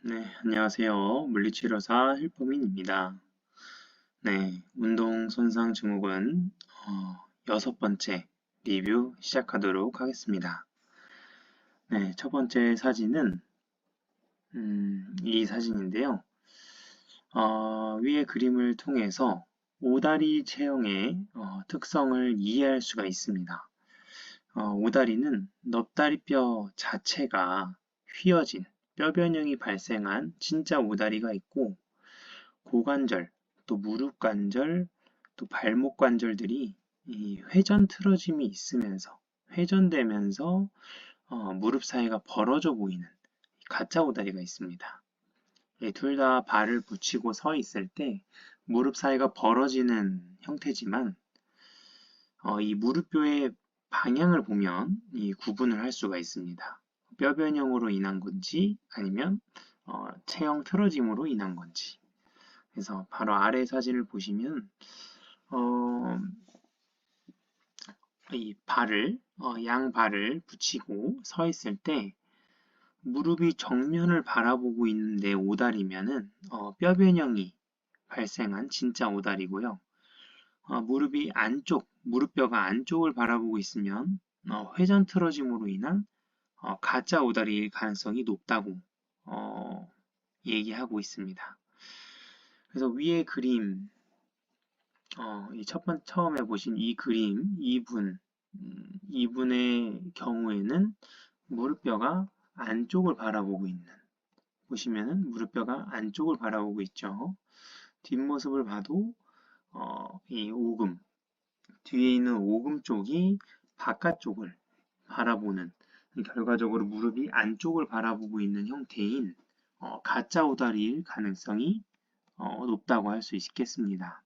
네, 안녕하세요. 물리치료사 힐포민입니다. 네, 운동 손상 증후군 여섯 번째 리뷰 시작하도록 하겠습니다. 네, 첫 번째 사진은 이 사진인데요. 위의 그림을 통해서 오다리 체형의 특성을 이해할 수가 있습니다. 오다리는 넙다리뼈 자체가 휘어진 뼈 변형이 발생한 진짜 오다리가 있고 고관절, 또 무릎 관절, 또 발목 관절들이 이 회전 틀어짐이 있으면서 회전되면서 무릎 사이가 벌어져 보이는 가짜 오다리가 있습니다. 둘 다 발을 붙이고 서 있을 때 무릎 사이가 벌어지는 형태지만 이 무릎뼈의 방향을 보면 이 구분을 할 수가 있습니다. 뼈 변형으로 인한 건지 아니면 체형 틀어짐으로 인한 건지. 그래서 바로 아래 사진을 보시면 어, 이 발을 양발을 붙이고 서 있을 때 무릎이 정면을 바라보고 있는데 오다리면은 뼈 변형이 발생한 진짜 오다리고요. 무릎이 무릎뼈가 안쪽을 바라보고 있으면 회전 틀어짐으로 인한 가짜 오다리일 가능성이 높다고 얘기하고 있습니다. 그래서 위의 그림 이 처음에 보신 이 그림, 이분의 경우에는 무릎뼈가 안쪽을 바라보고 있는, 보시면은 무릎뼈가 안쪽을 바라보고 있죠. 뒷모습을 봐도, 이 오금, 뒤에 있는 오금 쪽이 바깥쪽을 바라보는, 결과적으로 무릎이 안쪽을 바라보고 있는 형태인, 가짜 오다리일 가능성이 높다고 할 수 있겠습니다.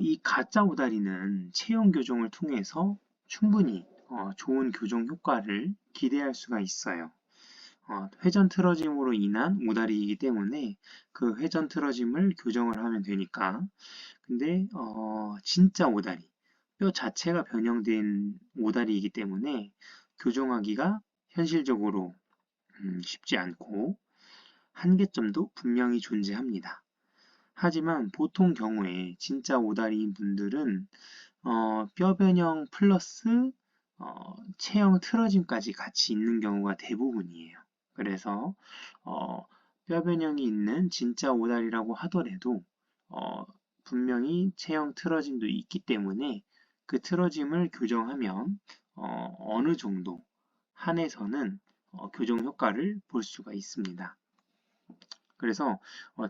이 가짜 오다리는 체형 교정을 통해서 충분히 좋은 교정 효과를 기대할 수가 있어요. 회전 틀어짐으로 인한 오다리이기 때문에 그 회전 틀어짐을 교정을 하면 되니까. 근데 진짜 오다리, 뼈 자체가 변형된 오다리이기 때문에 교정하기가 현실적으로 쉽지 않고 한계점도 분명히 존재합니다. 하지만 보통 경우에 진짜 오다리인 분들은 뼈 변형 플러스 체형 틀어짐까지 같이 있는 경우가 대부분이에요. 그래서 뼈 변형이 있는 진짜 오다리라고 하더라도 분명히 체형 틀어짐도 있기 때문에 그 틀어짐을 교정하면 어느 정도 한에서는 교정 효과를 볼 수가 있습니다. 그래서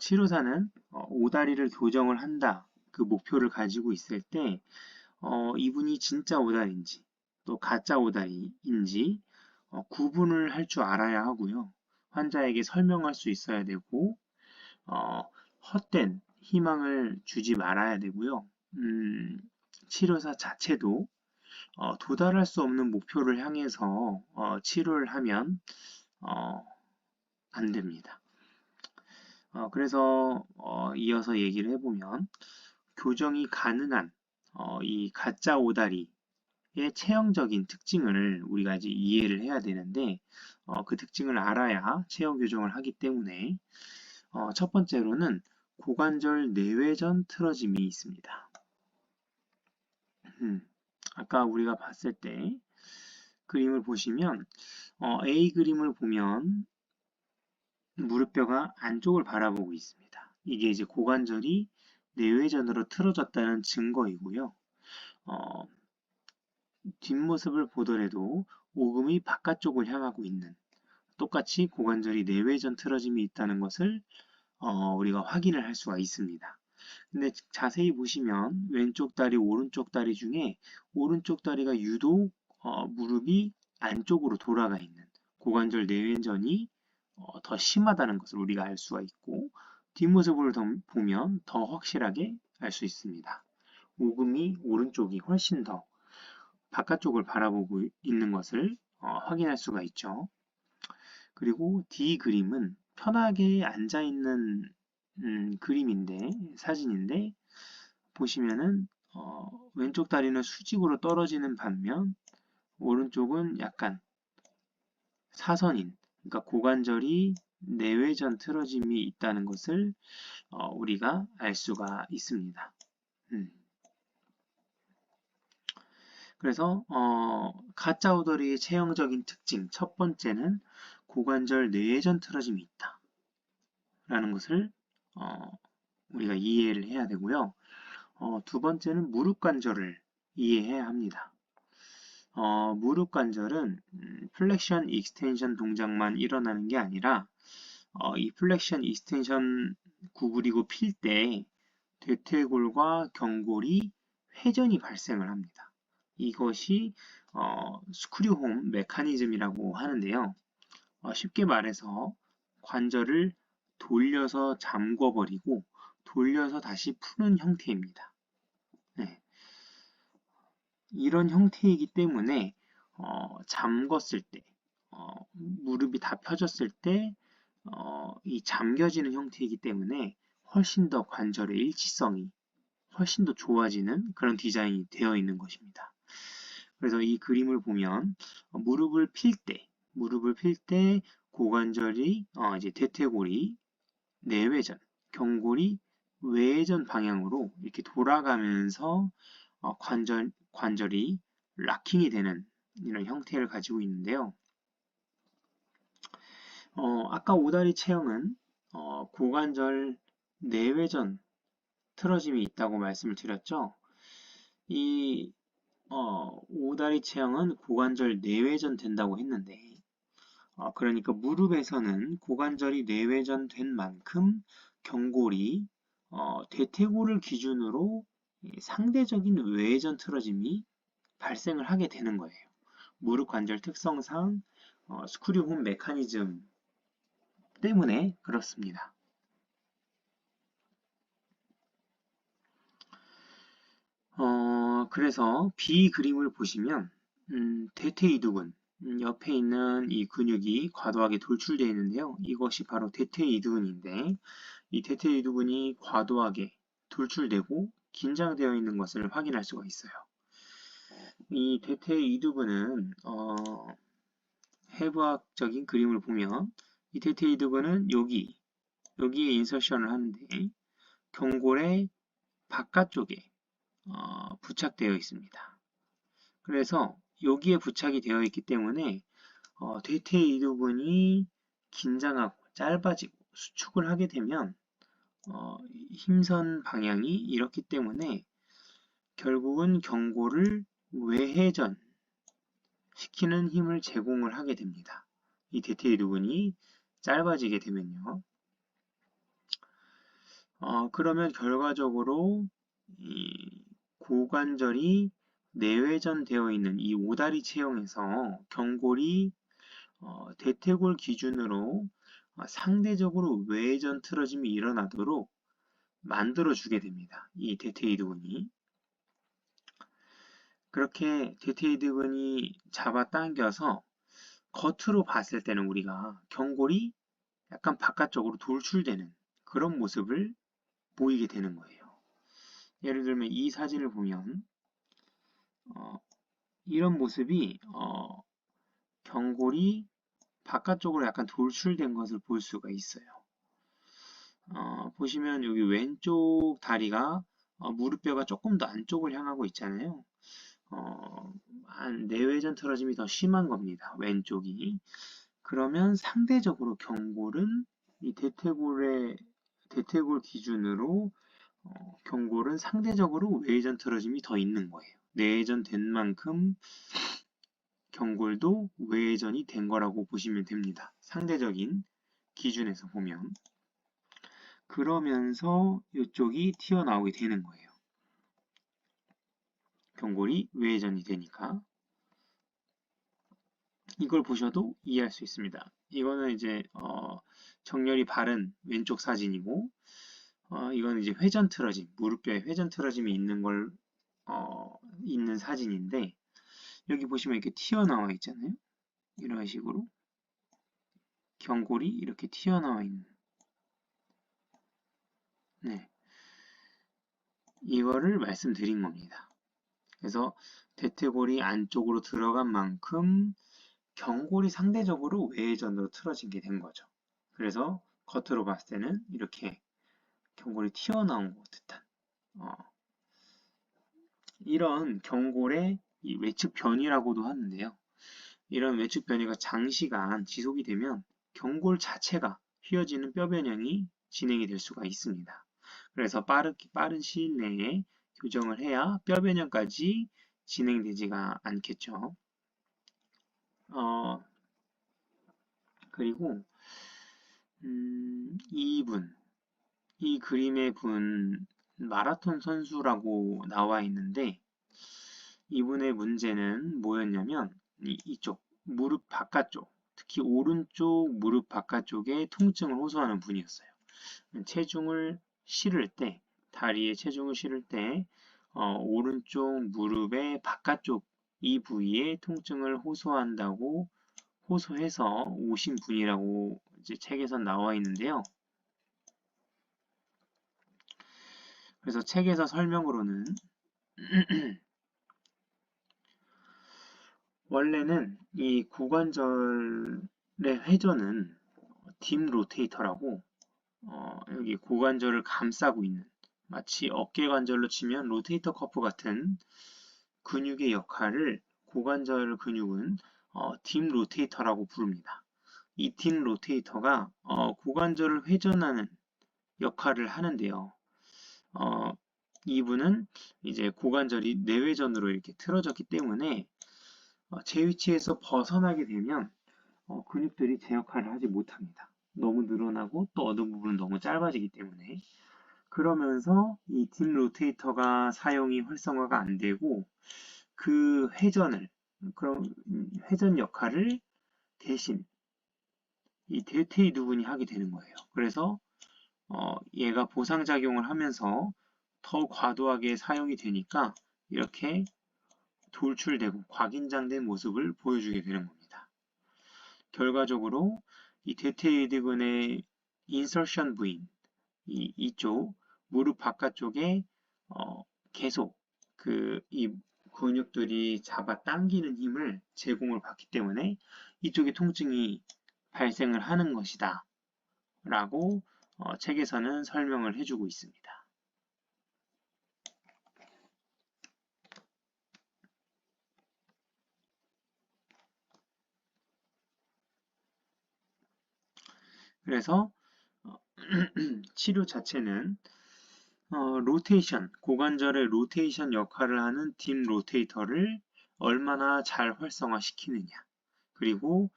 치료사는 오다리를 교정을 한다 그 목표를 가지고 있을 때 이분이 진짜 오다리인지 또 가짜 오다리인지 구분을 할 줄 알아야 하고요. 환자에게 설명할 수 있어야 되고 어, 헛된 희망을 주지 말아야 되고요. 치료사 자체도 도달할 수 없는 목표를 향해서 치료를 하면 안 됩니다. 그래서 이어서 얘기를 해보면 교정이 가능한 이 가짜 오다리의 체형적인 특징을 우리가 이제 이해를 해야 되는데 그 특징을 알아야 체형 교정을 하기 때문에 첫 번째로는 고관절 내외전 틀어짐이 있습니다. 아까 우리가 봤을 때 그림을 보시면 A 그림을 보면 무릎뼈가 안쪽을 바라보고 있습니다. 이게 이제 고관절이 내외전으로 틀어졌다는 증거이고요. 어, 뒷모습을 보더라도 오금이 바깥쪽을 향하고 있는 똑같이 고관절이 내외전 틀어짐이 있다는 것을 우리가 확인을 할 수가 있습니다. 근데 자세히 보시면 왼쪽 다리, 오른쪽 다리 중에 오른쪽 다리가 유독 무릎이 안쪽으로 돌아가 있는 고관절 내외전이 더 심하다는 것을 우리가 알 수가 있고 뒷모습을 보면 더 확실하게 알 수 있습니다. 오금이 오른쪽이 훨씬 더 바깥쪽을 바라보고 있는 것을 확인할 수가 있죠. 그리고 D 그림은 편하게 앉아 있는 사진인데 보시면은 왼쪽 다리는 수직으로 떨어지는 반면 오른쪽은 약간 사선인, 그러니까 고관절이 내외전 틀어짐이 있다는 것을 우리가 알 수가 있습니다. 그래서 가짜 오더리의 체형적인 특징 첫 번째는 고관절 내외전 틀어짐이 있다 라는 것을 우리가 이해를 해야 되고요. 두 번째는 무릎 관절을 이해해야 합니다. 무릎 관절은 플렉션 익스텐션 동작만 일어나는 게 아니라 이 플렉션 익스텐션 구부리고 필 때 대퇴골과 경골이 회전이 발생을 합니다. 이것이 스크류홈 메커니즘이라고 하는데요. 쉽게 말해서 관절을 돌려서 잠궈버리고 돌려서 다시 푸는 형태입니다. 네. 이런 형태이기 때문에 잠궜을 때, 무릎이 다 펴졌을 때 이 잠겨지는 형태이기 때문에 훨씬 더 관절의 일치성이 훨씬 더 좋아지는 그런 디자인이 되어 있는 것입니다. 그래서 이 그림을 보면 무릎을 필 때 고관절이 이제 대퇴골이 내외전, 경골이 외전 방향으로 이렇게 돌아가면서 관절이 락킹이 되는 이런 형태를 가지고 있는데요. 아까 오다리 체형은 고관절 내외전 틀어짐이 있다고 말씀을 드렸죠. 이 오다리 체형은 고관절 내외전 된다고 했는데 그러니까 무릎에서는 고관절이 내외전 된 만큼 경골이 대퇴골을 기준으로 상대적인 외전 틀어짐이 발생을 하게 되는 거예요. 무릎 관절 특성상 스크류홈 메커니즘 때문에 그렇습니다. 그래서 B 그림을 보시면 대퇴이두근 옆에 있는 이 근육이 과도하게 돌출되어 있는데요. 이것이 바로 대퇴이두근인데 이 대퇴이두근이 과도하게 돌출되고 긴장되어 있는 것을 확인할 수가 있어요. 이 대퇴이두근은 해부학적인 그림을 보면 이 대퇴이두근은 여기에 인서션을 하는데 경골의 바깥쪽에 부착되어 있습니다. 그래서 여기에 부착이 되어 있기 때문에 대퇴이두근이 긴장하고 짧아지고 수축을 하게 되면 힘선 방향이 이렇기 때문에 결국은 경골을 외회전 시키는 힘을 제공을 하게 됩니다. 이 대퇴이두근이 짧아지게 되면요. 그러면 결과적으로 이 고관절이 내외전 되어 있는 이 오다리 체형에서 경골이 대퇴골 기준으로 상대적으로 외전 틀어짐이 일어나도록 만들어주게 됩니다. 이 대퇴이두근이. 그렇게 대퇴이두근이 잡아당겨서 겉으로 봤을 때는 우리가 경골이 약간 바깥쪽으로 돌출되는 그런 모습을 보이게 되는 거예요. 예를 들면 이 사진을 보면 이런 모습이 경골이 바깥쪽으로 약간 돌출된 것을 볼 수가 있어요. 보시면 여기 왼쪽 다리가 무릎뼈가 조금 더 안쪽을 향하고 있잖아요. 내외전 틀어짐이 더 심한 겁니다. 왼쪽이. 그러면 상대적으로 경골은 이 대퇴골 기준으로 경골은 상대적으로 외전 틀어짐이 더 있는 거예요. 내전 된 만큼 경골도 외전이 된 거라고 보시면 됩니다. 상대적인 기준에서 보면. 그러면서 이쪽이 튀어나오게 되는 거예요. 경골이 외전이 되니까. 이걸 보셔도 이해할 수 있습니다. 이거는 이제 정렬이 바른 왼쪽 사진이고 이건 이제 회전 틀어짐, 무릎뼈에 회전 틀어짐이 있는 걸 있는 사진인데 여기 보시면 이렇게 튀어나와 있잖아요. 이런 식으로 경골이 이렇게 튀어나와 있는 네. 이거를 말씀드린 겁니다. 그래서 대퇴골이 안쪽으로 들어간 만큼 경골이 상대적으로 외회전으로 틀어진 게 된 거죠. 그래서 겉으로 봤을 때는 이렇게 경골이 튀어나온 것 듯한 이런 경골의 이 외측 변이라고도 하는데요. 이런 외측 변이가 장시간 지속이 되면 경골 자체가 휘어지는 뼈 변형이 진행이 될 수가 있습니다. 그래서 빠른 시일 내에 교정을 해야 뼈 변형까지 진행되지가 않겠죠. 그리고 2분 이 그림의 분 마라톤 선수라고 나와 있는데 이분의 문제는 뭐였냐면 이쪽 무릎 바깥쪽 특히 오른쪽 무릎 바깥쪽에 통증을 호소하는 분이었어요. 체중을 실을 때 다리에 체중을 실을 때 오른쪽 무릎의 바깥쪽 이 부위에 통증을 호소한다고 호소해서 오신 분이라고 이제 책에서 나와 있는데요. 그래서 책에서 설명으로는 원래는 이 고관절의 회전은 딥 로테이터라고 여기 고관절을 감싸고 있는 마치 어깨 관절로 치면 로테이터 커프 같은 근육의 역할을 고관절 근육은 딥 로테이터라고 부릅니다. 이 딥 로테이터가 고관절을 회전하는 역할을 하는데요. 이분은 이제 고관절이 내외전으로 이렇게 틀어졌기 때문에 제 위치에서 벗어나게 되면 근육들이 제 역할을 하지 못합니다. 너무 늘어나고 또 어느 부분은 너무 짧아지기 때문에 그러면서 이 딥 로테이터가 사용이 활성화가 안 되고 그 그럼 회전 역할을 대신 이 델테이드군이 하게 되는 거예요. 그래서 얘가 보상작용을 하면서 더 과도하게 사용이 되니까 이렇게 돌출되고 과긴장된 모습을 보여주게 되는 겁니다. 결과적으로 이 델테이드군의 인서션 부인 이쪽 무릎 바깥쪽에 계속 이 근육들이 잡아 당기는 힘을 제공을 받기 때문에 이쪽에 통증이 발생을 하는 것이다 라고 책에서는 설명을 해주고 있습니다. 그래서 치료 자체는 로테이션, 고관절의 로테이션 역할을 하는 딥 로테이터를 얼마나 잘 활성화시키느냐 그리고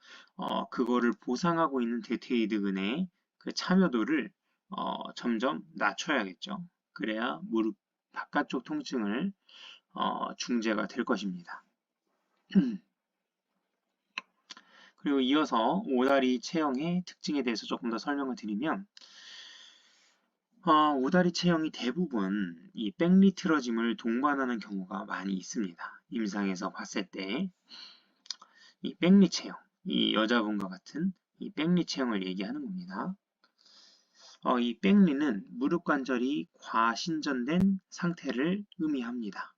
그거를 보상하고 있는 델테이드근의 그 참여도를 점점 낮춰야겠죠. 그래야 무릎 바깥쪽 통증을 중재가 될 것입니다. 그리고 이어서 오다리 체형의 특징에 대해서 조금 더 설명을 드리면 오다리 체형이 대부분 이 백리 틀어짐을 동반하는 경우가 많이 있습니다. 임상에서 봤을 때 이 백리 체형, 이 여자분과 같은 이 백리 체형을 얘기하는 겁니다. 이 백리는 무릎 관절이 과신전된 상태를 의미합니다.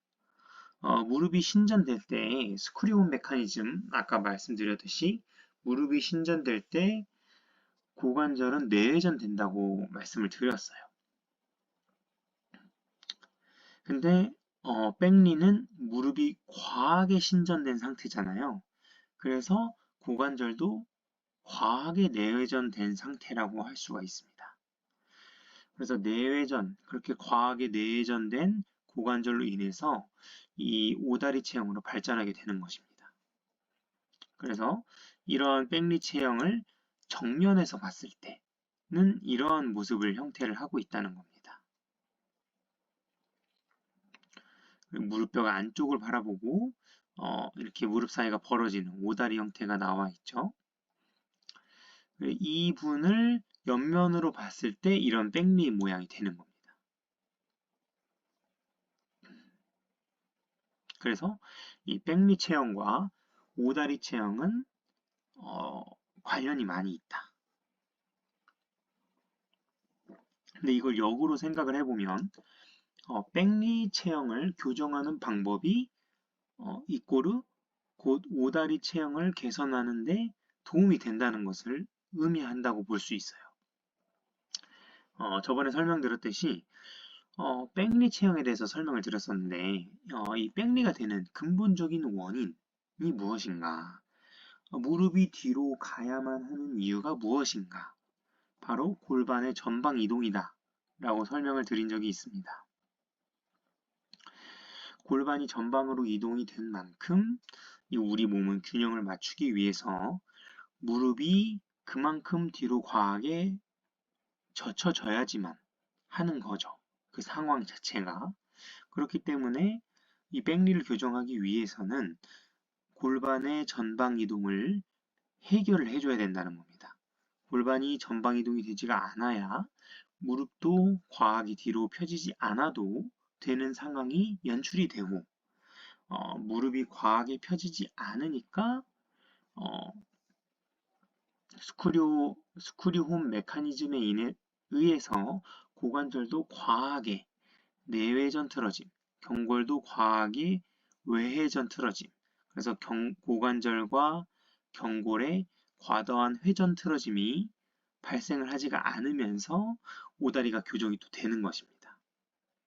무릎이 신전될 때 스크류온 메커니즘 아까 말씀드렸듯이 무릎이 신전될 때 고관절은 내회전된다고 말씀을 드렸어요. 근데 백리는 무릎이 과하게 신전된 상태잖아요. 그래서 고관절도 과하게 내회전된 상태라고 할 수가 있습니다. 그래서 그렇게 과하게 내회전된 고관절로 인해서 이 오다리 체형으로 발전하게 되는 것입니다. 그래서 이러한 백리 체형을 정면에서 봤을 때는 이러한 모습을 형태를 하고 있다는 겁니다. 무릎뼈가 안쪽을 바라보고 이렇게 무릎 사이가 벌어지는 오다리 형태가 나와 있죠. 이 분을 옆면으로 봤을 때 이런 백리 모양이 되는 겁니다. 그래서 이 백리 체형과 오다리 체형은 관련이 많이 있다. 근데 이걸 역으로 생각을 해보면 백리 체형을 교정하는 방법이 이꼬르 곧 오다리 체형을 개선하는 데 도움이 된다는 것을 의미한다고 볼 수 있어요. 저번에 설명드렸듯이 백리 체형에 대해서 설명을 드렸었는데 이 백리가 되는 근본적인 원인이 무엇인가? 무릎이 뒤로 가야만 하는 이유가 무엇인가? 바로 골반의 전방 이동이다 라고 설명을 드린 적이 있습니다. 골반이 전방으로 이동이 된 만큼 우리 몸은 균형을 맞추기 위해서 무릎이 그만큼 뒤로 과하게 젖혀져야지만 하는 거죠. 그 상황 자체가. 그렇기 때문에 이 백리를 교정하기 위해서는 골반의 전방 이동을 해결을 해줘야 된다는 겁니다. 골반이 전방 이동이 되지가 않아야 무릎도 과하게 뒤로 펴지지 않아도 되는 상황이 연출이 되고 무릎이 과하게 펴지지 않으니까 스크류홈 메커니즘에 의해서 고관절도 과하게 내외전 틀어짐, 경골도 과하게 외회전 틀어짐. 그래서 고관절과 경골의 과도한 회전 틀어짐이 발생을 하지가 않으면서 오다리가 교정이 또 되는 것입니다.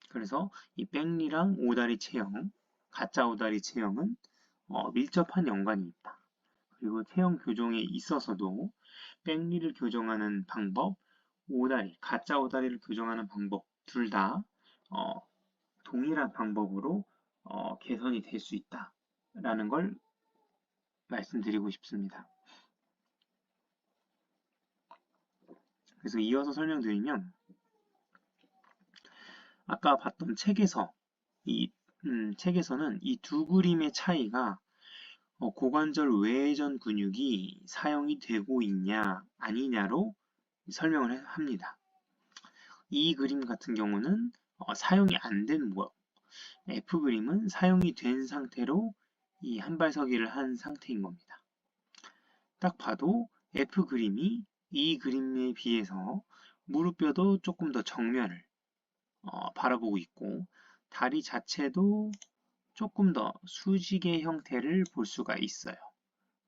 그래서 이 백리랑 오다리 체형, 가짜 오다리 체형은 밀접한 연관이 있다. 그리고 체형 교정에 있어서도 백리를 교정하는 방법, 오다리, 가짜 오다리를 교정하는 방법 둘 다 동일한 방법으로 개선이 될 수 있다라는 걸 말씀드리고 싶습니다. 그래서 이어서 설명드리면 아까 봤던 책에서는 이 두 그림의 차이가 고관절 외전 근육이 사용이 되고 있냐 아니냐로 설명을 합니다. 이 그림 같은 경우는 사용이 안 된 모양, F 그림은 사용이 된 상태로 이 한발서기를 한 상태인 겁니다. 딱 봐도 F 그림이 이 그림에 비해서 무릎뼈도 조금 더 정면을 바라보고 있고 다리 자체도 조금 더 수직의 형태를 볼 수가 있어요.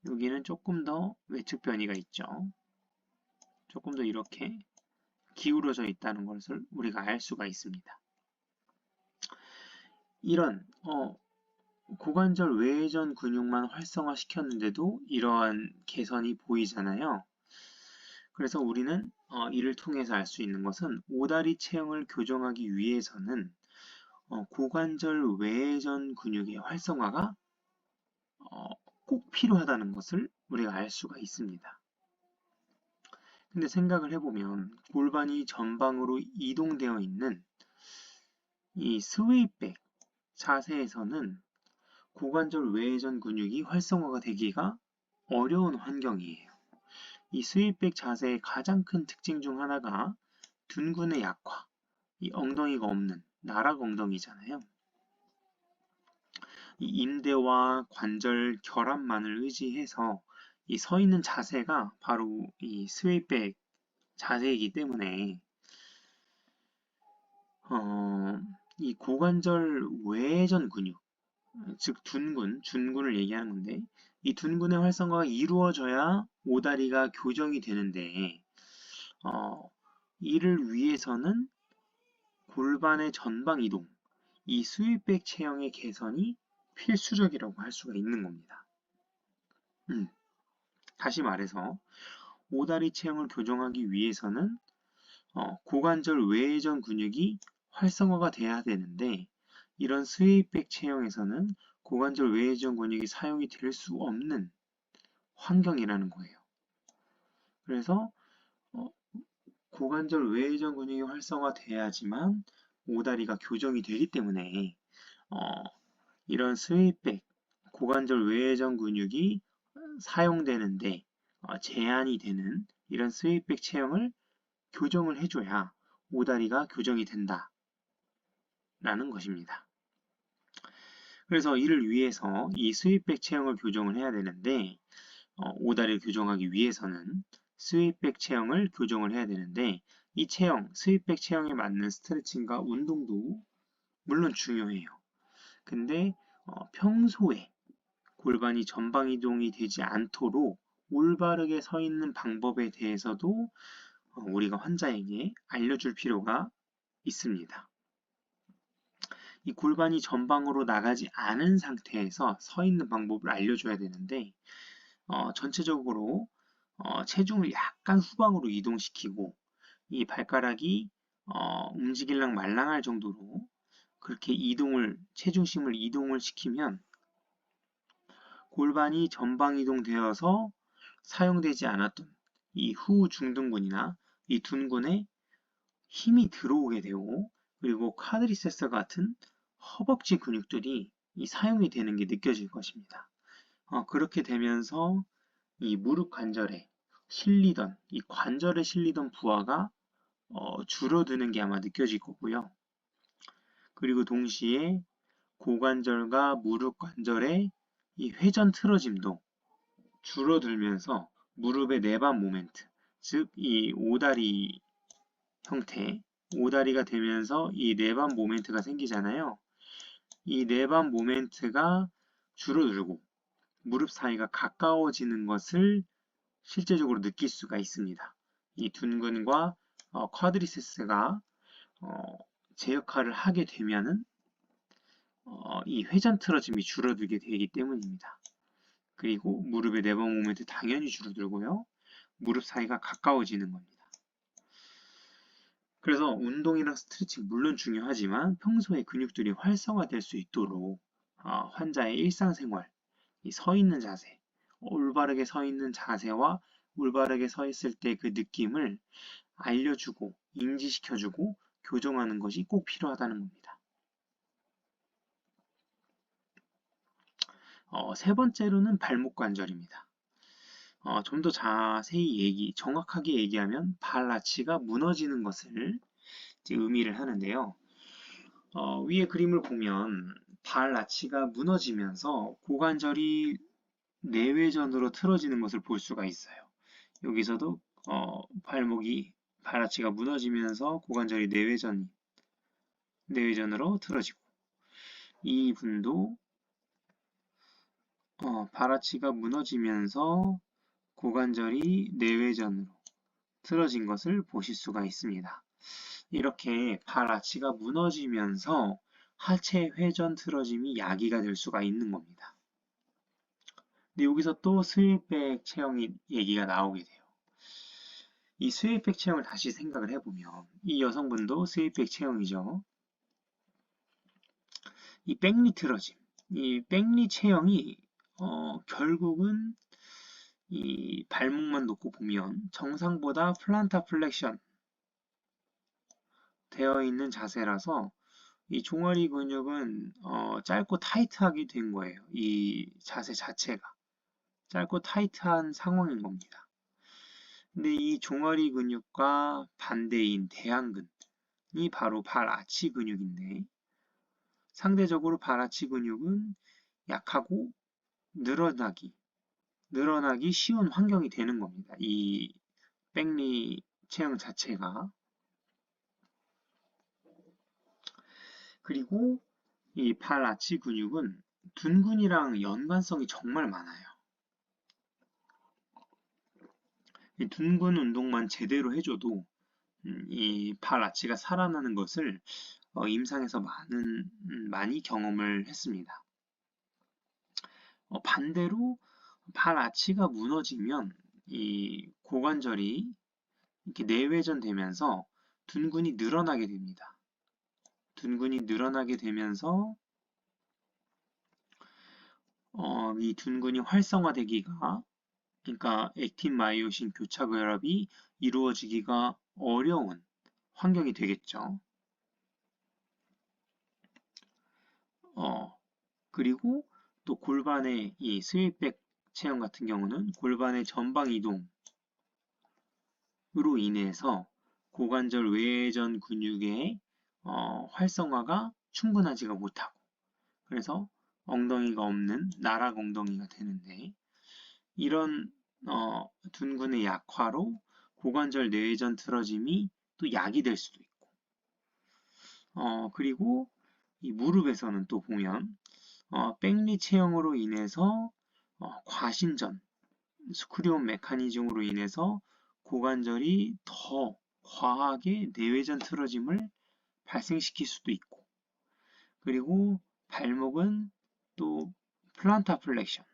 여기는 조금 더 외측 변이가 있죠. 조금 더 이렇게 기울어져 있다는 것을 우리가 알 수가 있습니다. 이런 고관절 외전 근육만 활성화시켰는데도 이러한 개선이 보이잖아요. 그래서 우리는 이를 통해서 알 수 있는 것은 오다리 체형을 교정하기 위해서는 고관절 외전 근육의 활성화가 꼭 필요하다는 것을 우리가 알 수가 있습니다. 근데 생각을 해보면 골반이 전방으로 이동되어 있는 이 스웨이백 자세에서는 고관절 외전 근육이 활성화가 되기가 어려운 환경이에요. 이 스웨이백 자세의 가장 큰 특징 중 하나가 둔근의 약화, 이 엉덩이가 없는 나락 엉덩이잖아요. 이 인대와 관절 결합만을 의지해서 이 서 있는 자세가 바로 이 스웨이백 자세이기 때문에 이 고관절 외전 근육, 즉 준근을 얘기하는 건데 이 둔근의 활성화가 이루어져야 오다리가 교정이 되는데 이를 위해서는 골반의 전방 이동, 이 스윗백 체형의 개선이 필수적이라고 할 수가 있는 겁니다. 다시 말해서 오다리 체형을 교정하기 위해서는 고관절 외전 근육이 활성화가 돼야 되는데 이런 스웨이백 체형에서는 고관절 외전 근육이 사용이 될 수 없는 환경이라는 거예요. 그래서 고관절 외전 근육이 활성화돼야지만 오다리가 교정이 되기 때문에 이런 스웨이백 고관절 외전 근육이 사용되는데 제한이 되는 이런 스웨이백 체형을 교정을 해줘야 오다리가 교정이 된다 라는 것입니다. 그래서 이를 위해서 이 스윗백 체형을 교정을 해야 되는데 오다리를 교정하기 위해서는 스윗백 체형을 교정을 해야 되는데 이 체형, 스윗백 체형에 맞는 스트레칭과 운동도 물론 중요해요. 근데 평소에 골반이 전방 이동이 되지 않도록 올바르게 서 있는 방법에 대해서도 우리가 환자에게 알려줄 필요가 있습니다. 이 골반이 전방으로 나가지 않은 상태에서 서 있는 방법을 알려줘야 되는데 전체적으로 체중을 약간 후방으로 이동시키고 이 발가락이 움직일랑 말랑할 정도로 그렇게 체중심을 이동을 시키면 골반이 전방 이동되어서 사용되지 않았던 이 후중둔근이나 이 둔근에 힘이 들어오게 되고 그리고 쿼드리세스 같은 허벅지 근육들이 사용이 되는 게 느껴질 것입니다. 그렇게 되면서 이 무릎 관절에 이 관절에 실리던 부하가 줄어드는 게 아마 느껴질 거고요. 그리고 동시에 고관절과 무릎 관절의 이 회전 틀어짐도 줄어들면서 무릎의 내반 모멘트, 즉 이 오다리 형태, 오다리가 되면서 이 내반 모멘트가 생기잖아요. 이 내반 모멘트가 줄어들고 무릎 사이가 가까워지는 것을 실제적으로 느낄 수가 있습니다. 이 둔근과 쿼드리세스가 제 역할을 하게 되면은 이 회전 틀어짐이 줄어들게 되기 때문입니다. 그리고 무릎의 내번 모멘트 당연히 줄어들고요. 무릎 사이가 가까워지는 겁니다. 그래서 운동이랑 스트레칭 물론 중요하지만 평소에 근육들이 활성화될 수 있도록 환자의 일상생활, 이 서 있는 자세, 올바르게 서 있는 자세와 올바르게 서 있을 때 그 느낌을 알려주고 인지시켜주고 교정하는 것이 꼭 필요하다는 겁니다. 세 번째로는 발목 관절입니다. 좀 더 자세히 정확하게 얘기하면 발 아치가 무너지는 것을 의미를 하는데요. 위에 그림을 보면 발 아치가 무너지면서 고관절이 내외전으로 틀어지는 것을 볼 수가 있어요. 여기서도 발 아치가 무너지면서 고관절이 내외전으로 틀어지고 이 분도 발 아치가 무너지면서 고관절이 내외전으로 틀어진 것을 보실 수가 있습니다. 이렇게 발 아치가 무너지면서 하체 회전 틀어짐이 야기가 될 수가 있는 겁니다. 근데 여기서 또 스웨이백 체형 얘기가 나오게 돼요. 이 스웨이백 체형을 다시 생각을 해보면 이 여성분도 스웨이백 체형이죠. 이 백리 틀어짐, 이 백리 체형이 결국은 이 발목만 놓고 보면 정상보다 플란타 플렉션 되어 있는 자세라서 이 종아리 근육은 짧고 타이트하게 된 거예요. 이 자세 자체가 짧고 타이트한 상황인 겁니다. 근데 이 종아리 근육과 반대인 대안근이 바로 발 아치 근육인데 상대적으로 발 아치 근육은 약하고 늘어나기 쉬운 환경이 되는 겁니다. 이 백리 체형 자체가. 그리고 이 발 아치 근육은 둔근이랑 연관성이 정말 많아요. 이 둔근 운동만 제대로 해줘도 이 발 아치가 살아나는 것을 임상에서 많이 경험을 했습니다. 반대로 발 아치가 무너지면 이 고관절이 이렇게 내외전되면서 둔근이 늘어나게 됩니다. 둔근이 늘어나게 되면서 이 둔근이 활성화되기가 그러니까 액틴 마이오신 교차결합이 이루어지기가 어려운 환경이 되겠죠. 그리고 또 골반의 이 스웨이백 체형 같은 경우는 골반의 전방 이동으로 인해서 고관절 외전 근육의 활성화가 충분하지가 못하고 그래서 엉덩이가 없는 나락 엉덩이가 되는데 이런 둔근의 약화로 고관절 내외전 틀어짐이 또 약이 될 수도 있고 그리고 이 무릎에서는 또 보면 백리 체형으로 인해서 과신전, 스크류온 메커니즘으로 인해서 고관절이 더 과하게 내외전 틀어짐을 발생시킬 수도 있고, 그리고 발목은 또 플란타 플렉션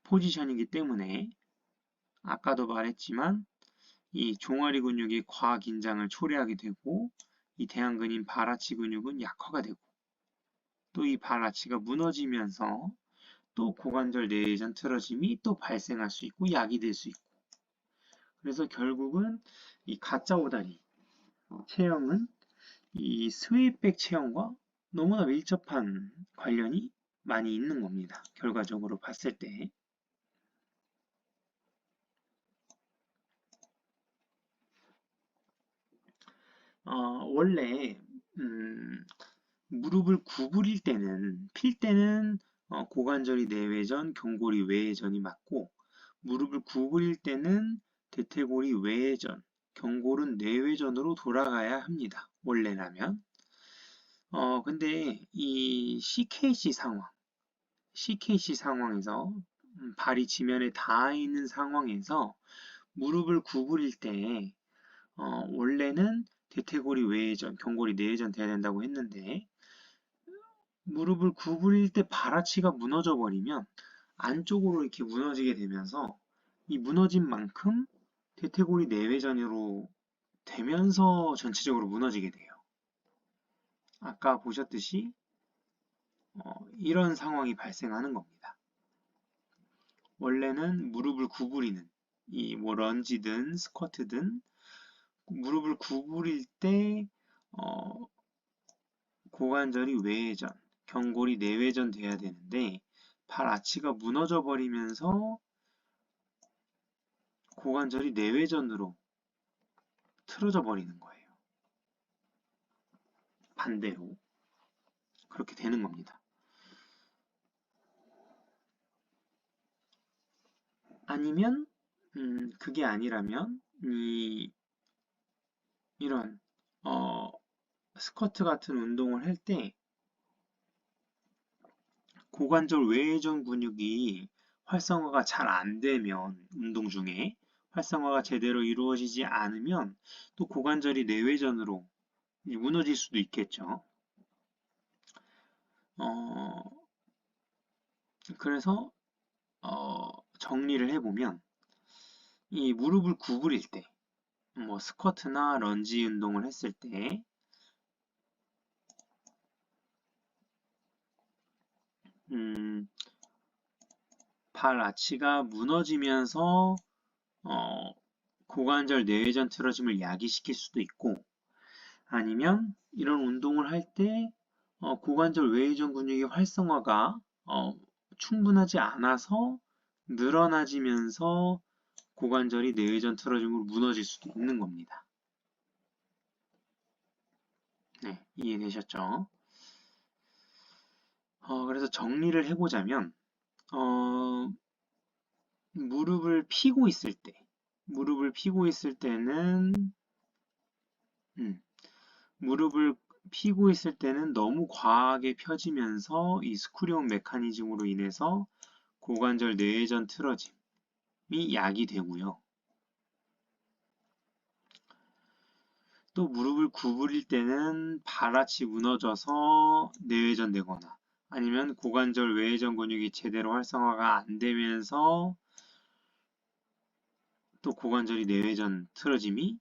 포지션이기 때문에 아까도 말했지만 이 종아리 근육이 과긴장을 초래하게 되고 이 대안근인 발아치 근육은 약화가 되고 또 이 발아치가 무너지면서 또 고관절 내외전 틀어짐이 또 발생할 수 있고 약이 될 수 있고, 그래서 결국은 이 가짜 오다리 체형은 이 스웨이백 체형과 너무나 밀접한 관련이 많이 있는 겁니다. 결과적으로 봤을 때. 원래 무릎을 구부릴 때는 필 때는 고관절이 내외전, 경골이 외외전이 맞고, 무릎을 구부릴 때는 대퇴골이 외외전, 경골은 내외전으로 돌아가야 합니다. 원래라면. 근데 이 CKC 상황에서 발이 지면에 닿아 있는 상황에서 무릎을 구부릴 때 원래는 대퇴골이 외회전, 경골이 내회전 돼야 된다고 했는데 무릎을 구부릴 때 발아치가 무너져 버리면 안쪽으로 이렇게 무너지게 되면서 이 무너진 만큼 대퇴골이 내외전으로 되면서 전체적으로 무너지게 돼요. 아까 보셨듯이 이런 상황이 발생하는 겁니다. 원래는 무릎을 구부리는 이 뭐 런지든 스쿼트든 무릎을 구부릴 때 고관절이 외회전, 경골이 내외전 돼야 되는데 발 아치가 무너져 버리면서 고관절이 내외전으로 틀어져 버리는 거예요. 반대로 그렇게 되는 겁니다. 아니면 그게 아니라면 이런 스쿼트 같은 운동을 할 때 고관절 외회전 근육이 활성화가 잘 안 되면 운동 중에 활성화가 제대로 이루어지지 않으면 또 고관절이 내외전으로 무너질 수도 있겠죠. 그래서 정리를 해보면 이 무릎을 구부릴 때, 뭐 스쿼트나 런지 운동을 했을 때 발 아치가 무너지면서 고관절 내외전 틀어짐을 야기시킬 수도 있고, 아니면 이런 운동을 할 때 고관절 외회전 근육의 활성화가 충분하지 않아서 늘어나지면서 고관절이 내외전 틀어짐으로 무너질 수도 있는 겁니다. 네, 이해되셨죠? 그래서 정리를 해보자면 무릎을 펴고 있을 때는 무릎을 펴고 있을 때는 너무 과하게 펴지면서 이 스크류온 메커니즘으로 인해서 고관절 내외전 틀어짐이 약이 되고요. 또 무릎을 구부릴 때는 발아치 무너져서 내외전 되거나 아니면 고관절 외회전 근육이 제대로 활성화가 안 되면서 또 고관절이 내외전 틀어짐이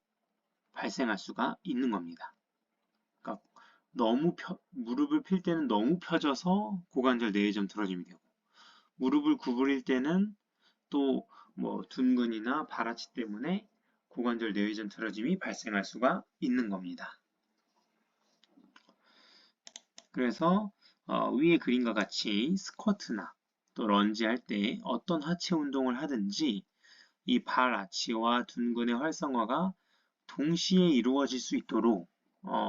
발생할 수가 있는 겁니다. 그러니까 무릎을 필 때는 너무 펴져서 고관절 내외전 틀어짐이 되고, 무릎을 구부릴 때는 또 뭐 둔근이나 발아치 때문에 고관절 내외전 틀어짐이 발생할 수가 있는 겁니다. 그래서 위의 그림과 같이 스쿼트나 또 런지 할 때 어떤 하체 운동을 하든지 이 발 아치와 둔근의 활성화가 동시에 이루어질 수 있도록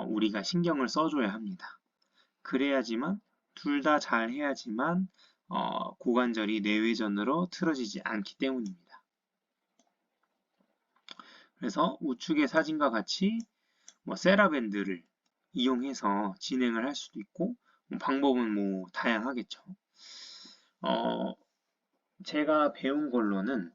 우리가 신경을 써줘야 합니다. 그래야지만 둘 다 잘 해야지만 고관절이 내외전으로 틀어지지 않기 때문입니다. 그래서 우측의 사진과 같이 뭐 세라밴드를 이용해서 진행을 할 수도 있고 방법은 뭐 다양하겠죠. 제가 배운 걸로는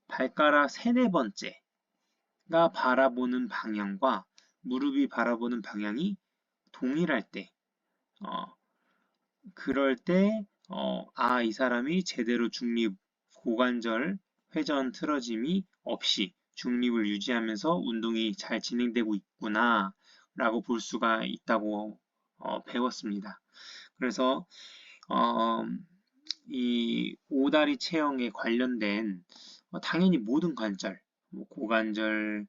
발가락 세네 번째가 바라보는 방향과 무릎이 바라보는 방향이 동일할 때, 그럴 때, 이 사람이 제대로 중립, 고관절, 회전, 틀어짐이 없이 중립을 유지하면서 운동이 잘 진행되고 있구나, 라고 볼 수가 있다고 배웠습니다. 그래서, 어, 이 오다리 체형에 관련된 당연히 모든 관절, 뭐 고관절,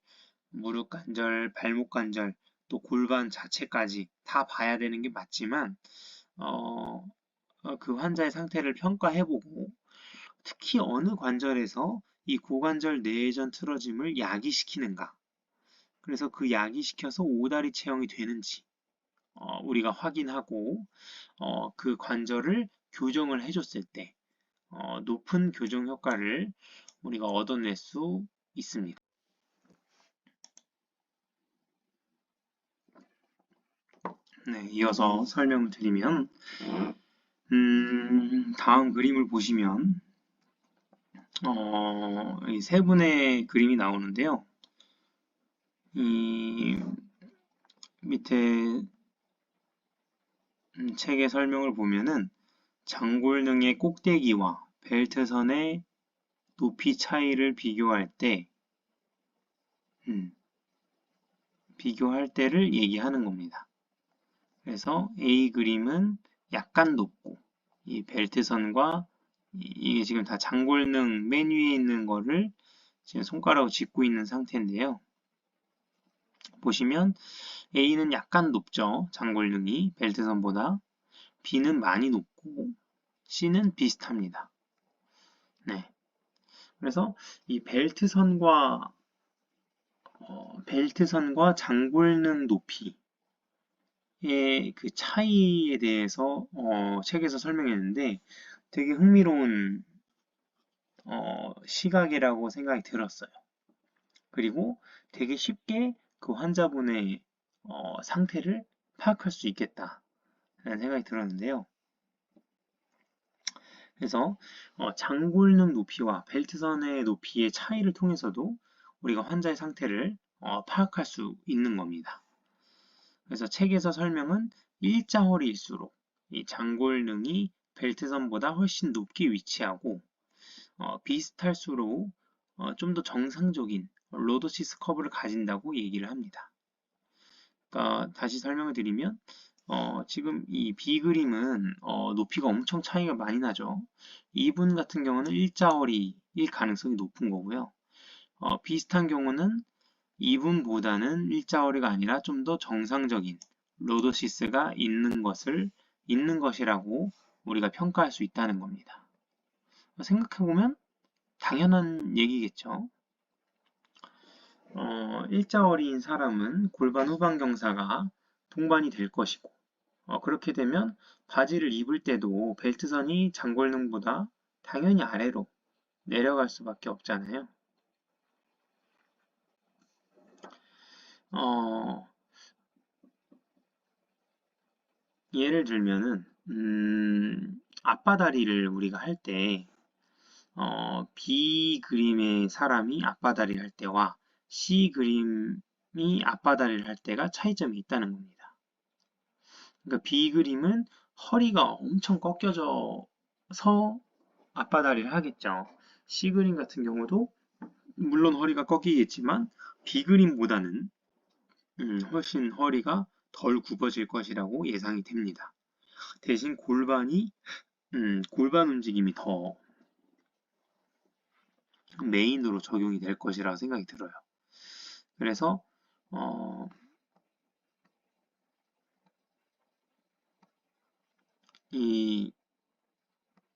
무릎 관절, 발목 관절, 또 골반 자체까지 다 봐야 되는 게 맞지만 어, 그 환자의 상태를 평가해보고 특히 어느 관절에서 이 고관절 내외전 틀어짐을 야기시키는가, 그래서 그 야기시켜서 오다리 체형이 되는지 우리가 확인하고 그 관절을 교정을 해줬을 때 높은 교정 효과를 우리가 얻어낼 수 있습니다. 네, 이어서 설명을 드리면 다음 그림을 보시면 이 세 분의 그림이 나오는데요. 이 밑에 책의 설명을 보면은 장골능의 꼭대기와 벨트선의 높이 차이를 비교할 때를 얘기하는 겁니다. 그래서 A 그림은 약간 높고 이 벨트선과 이게 지금 다 장골능 맨 위에 있는 거를 지금 손가락으로 짚고 있는 상태인데요. 보시면 A는 약간 높죠. 장골능이 벨트선보다. B는 많이 높고 C는 비슷합니다. 네. 그래서 이 벨트선과 장골능 높이의 그 차이에 대해서 책에서 설명했는데 되게 흥미로운 시각이라고 생각이 들었어요. 그리고 되게 쉽게 그 환자분의 상태를 파악할 수 있겠다라는 생각이 들었는데요. 그래서 장골능 높이와 벨트선의 높이의 차이를 통해서도 우리가 환자의 상태를 파악할 수 있는 겁니다. 그래서 책에서 설명은 일자허리일수록 이 장골능이 벨트선보다 훨씬 높게 위치하고 비슷할수록 좀 더 정상적인 로도시스 커브를 가진다고 얘기를 합니다. 그러니까 다시 설명을 드리면 지금 이 B 그림은 높이가 엄청 차이가 많이 나죠. 이분 같은 경우는 일자허리일 가능성이 높은 거고요. 비슷한 경우는 이분보다는 일자허리가 아니라 좀 더 정상적인 로도시스가 있는 것이라고 우리가 평가할 수 있다는 겁니다. 생각해보면 당연한 얘기겠죠. 일자허리인 사람은 골반 후방 경사가 동반이 될 것이고 그렇게 되면 바지를 입을 때도 벨트선이 장골능보다 당연히 아래로 내려갈 수밖에 없잖아요. 예를 들면은 앞바다리를 우리가 할 때 B 그림의 사람이 앞바다리를 할 때와 C 그림이 앞바다리를 할 때가 차이점이 있다는 겁니다. 그러니까 B 그림은 허리가 엄청 꺾여져서 앞바다리를 하겠죠. C 그림 같은 경우도 물론 허리가 꺾이겠지만 B 그림보다는 훨씬 허리가 덜 굽어질 것이라고 예상이 됩니다. 대신 골반 움직임이 더 메인으로 적용이 될 것이라고 생각이 들어요. 그래서 이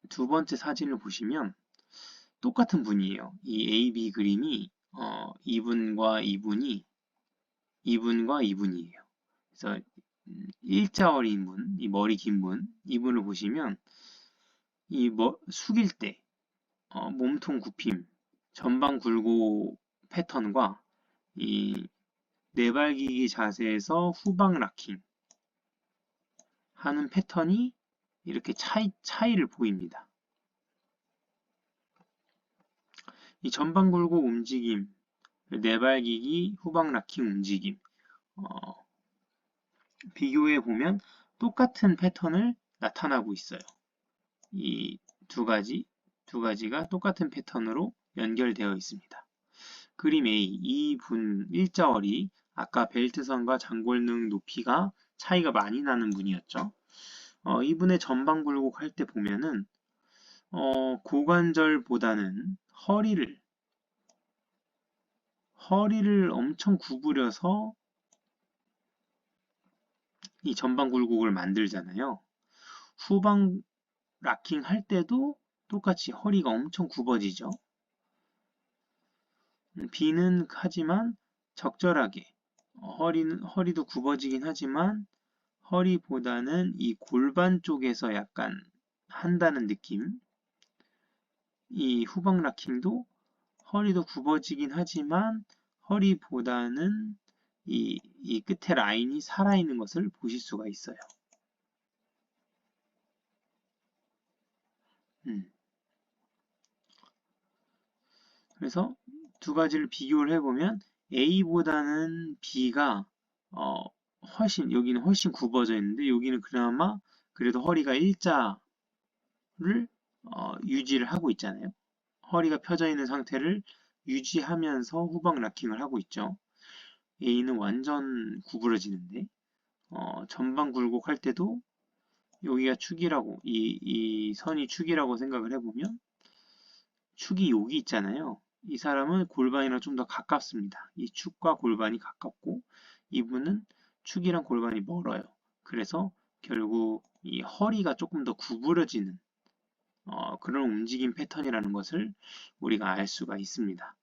두 번째 사진을 보시면 똑같은 분이에요. 이 AB 그림이 이분과 이분이에요. 그래서 일자어린 분, 이 머리 긴 분, 이분을 보시면 숙일 때 몸통 굽힘, 전방 굴곡 패턴과 이 내발기기 자세에서 후방 락킹, 하는 패턴이 이렇게 차이를 보입니다. 이 전방 굴곡 움직임, 내발기기, 후방 락킹 움직임 비교해 보면 똑같은 패턴을 나타나고 있어요. 이 두 가지가 똑같은 패턴으로 연결되어 있습니다. 그림 A, 이분 일자허리, 아까 벨트선과 장골능 높이가 차이가 많이 나는 분이었죠. 이분의 전방 굴곡 할 때 보면은 고관절보다는 허리를 엄청 구부려서 이 전방 굴곡을 만들잖아요. 후방 락킹 할 때도 똑같이 허리가 엄청 굽어지죠. B는 하지만 적절하게 허리도 굽어지긴 하지만 허리보다는 이 골반 쪽에서 약간 한다는 느낌. 이 후방 락킹도 허리도 굽어지긴 하지만 허리보다는 이 끝에 라인이 살아있는 것을 보실 수가 있어요. 그래서 두 가지를 비교를 해보면 A보다는 B가 여기는 훨씬 굽어져 있는데 여기는 그나마 그래도 허리가 일자를 유지를 하고 있잖아요. 허리가 펴져 있는 상태를 유지하면서 후방 락킹을 하고 있죠. A는 완전 구부러지는데 전방 굴곡 할 때도 여기가 축이라고 이 선이 축이라고 생각을 해보면 축이 여기 있잖아요. 이 사람은 골반이랑 좀 더 가깝습니다. 이 축과 골반이 가깝고 이분은 축이랑 골반이 멀어요. 그래서 결국 이 허리가 조금 더 구부러지는 그런 움직임 패턴이라는 것을 우리가 알 수가 있습니다.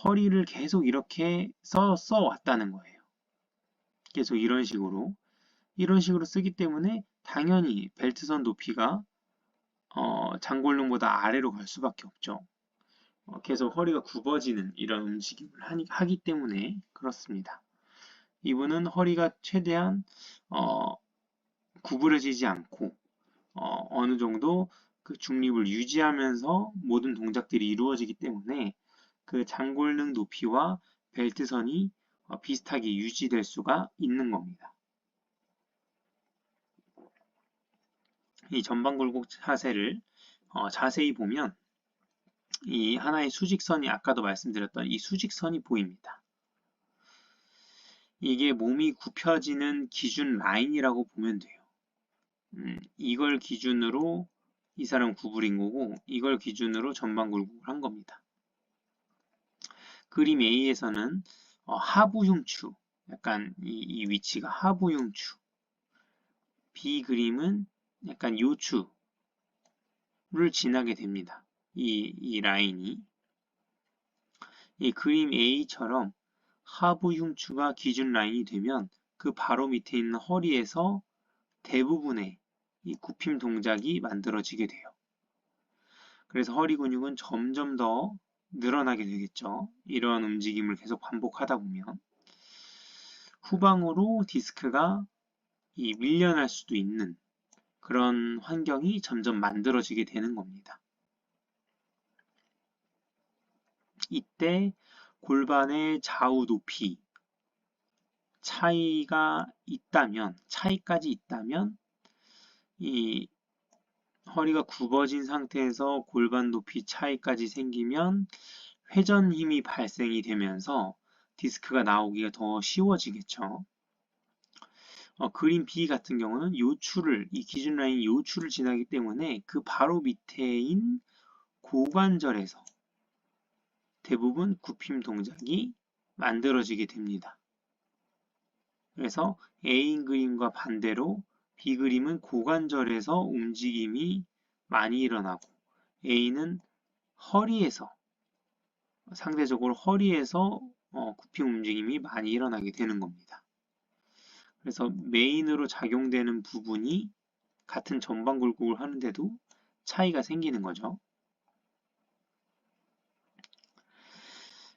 허리를 계속 이렇게 써 왔다는 거예요. 계속 이런 식으로 쓰기 때문에 당연히 벨트선 높이가 장골릉보다 아래로 갈 수밖에 없죠. 계속 허리가 굽어지는 이런 움직임을 하기 때문에 그렇습니다. 이분은 허리가 최대한 구부러지지 않고 어느 정도 그 중립을 유지하면서 모든 동작들이 이루어지기 때문에 그 장골능 높이와 벨트선이 비슷하게 유지될 수가 있는 겁니다. 이 전방 굴곡 자세를 자세히 보면 이 하나의 수직선이 아까도 말씀드렸던 이 수직선이 보입니다. 이게 몸이 굽혀지는 기준 라인이라고 보면 돼요. 이걸 기준으로 이 사람 구부린 거고 이걸 기준으로 전방 굴곡을 한 겁니다. 그림 A에서는 하부 흉추, 약간 이 위치가 하부 흉추. B 그림은 약간 요추를 지나게 됩니다. 이 라인이. 이 그림 A처럼 하부 흉추가 기준 라인이 되면 그 바로 밑에 있는 허리에서 대부분의 이 굽힘 동작이 만들어지게 돼요. 그래서 허리 근육은 점점 더 늘어나게 되겠죠. 이러한 움직임을 계속 반복하다 보면 후방으로 디스크가 밀려날 수도 있는 그런 환경이 점점 만들어지게 되는 겁니다. 이때 골반의 좌우 높이 차이까지 있다면 이 허리가 굽어진 상태에서 골반 높이 차이까지 생기면 회전 힘이 발생이 되면서 디스크가 나오기가 더 쉬워지겠죠. 그림 B 같은 경우는 이 기준 라인 요추를 지나기 때문에 그 바로 밑에인 고관절에서 대부분 굽힘 동작이 만들어지게 됩니다. 그래서 A인 그림과 반대로 B 그림은 고관절에서 움직임이 많이 일어나고 A는 상대적으로 허리에서 굽힘 움직임이 많이 일어나게 되는 겁니다. 그래서 메인으로 작용되는 부분이 같은 전방 굴곡을 하는데도 차이가 생기는 거죠.